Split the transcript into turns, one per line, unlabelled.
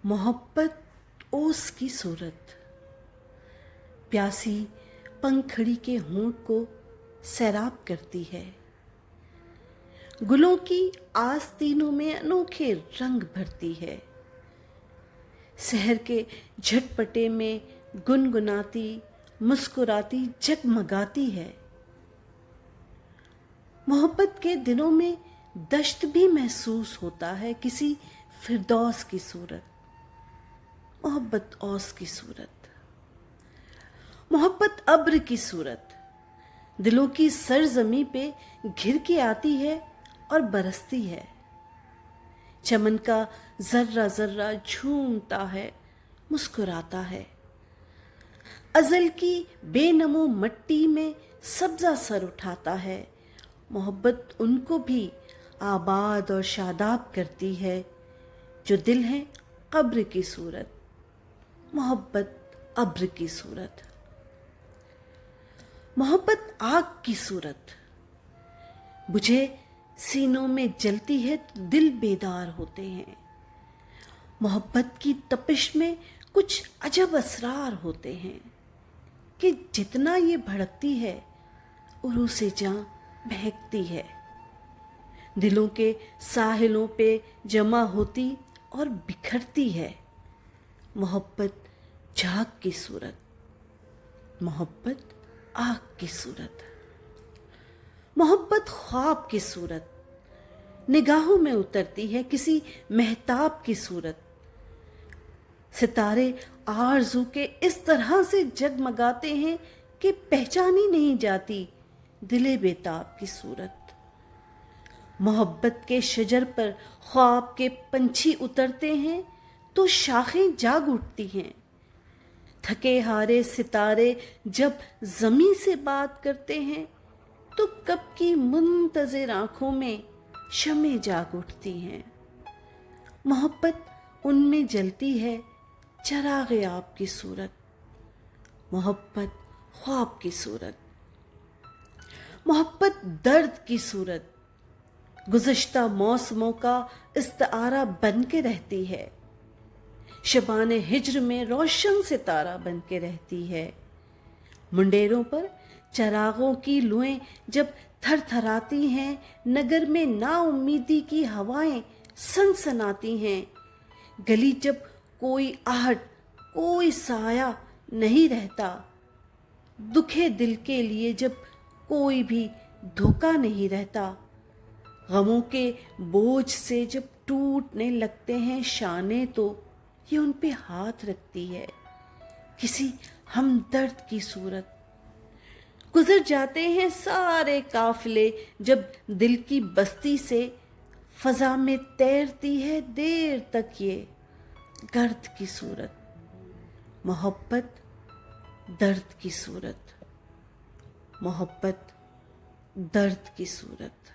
मोहब्बत ओस की सूरत, प्यासी पंखड़ी के होंठ को सैराब करती है। गुलों की आस्तीनों में अनोखे रंग भरती है। शहर के झटपटे में गुनगुनाती मुस्कुराती जगमगाती है। मोहब्बत के दिनों में दश्त भी महसूस होता है किसी फिरदौस की सूरत, मोहब्बत औस की सूरत। मोहब्बत अब्र की सूरत, दिलों की सरजमी पे घिर के आती है और बरसती है। चमन का जर्रा जर्रा झूमता है, मुस्कुराता है। अजल की बेनमो मट्टी में सब्जा सर उठाता है। मोहब्बत उनको भी आबाद और शादाब करती है जो दिल है कब्र की सूरत, मोहब्बत अब्र की सूरत। मोहब्बत आग की सूरत, बुझे सीनों में जलती है तो दिल बेदार होते हैं। मोहब्बत की तपिश में कुछ अजब असरार होते हैं कि जितना ये भड़कती है उरू से जां बहकती है। दिलों के साहिलों पे जमा होती और बिखरती है। मोहब्बत झाग की सूरत, मोहब्बत आग की सूरत। मोहब्बत ख्वाब की सूरत, निगाहों में उतरती है किसी महताब की सूरत। सितारे आरज़ू के इस तरह से जगमगाते हैं कि पहचानी नहीं जाती दिले बेताब की सूरत। मोहब्बत के शजर पर ख्वाब के पंछी उतरते हैं तो शाखें जाग उठती हैं। थके हारे सितारे जब ज़मीं से बात करते हैं तो कब की मुंतज़िर आँखों में शमें जाग उठती हैं। मोहब्बत उनमें जलती है चराग़ आब की सूरत, मोहब्बत ख्वाब की सूरत। मोहब्बत दर्द की सूरत, गुज़श्ता मौसमों का इस्तारा बन के रहती है। शबाने हिज्र में रोशन सितारा बन के रहती है। मुंडेरों पर चरागों की लुएं जब थरथराती हैं, नगर में नाउम्मीदी की हवाएं सनसनाती हैं। गली जब कोई आहट कोई साया नहीं रहता, दुखे दिल के लिए जब कोई भी धोखा नहीं रहता। गमों के बोझ से जब टूटने लगते हैं शाने तो ये उन पे हाथ रखती है किसी हमदर्द की सूरत। गुजर जाते हैं सारे काफिले जब दिल की बस्ती से, फजा में तैरती है देर तक ये गर्द की सूरत। मोहब्बत दर्द की सूरत, मोहब्बत दर्द की सूरत।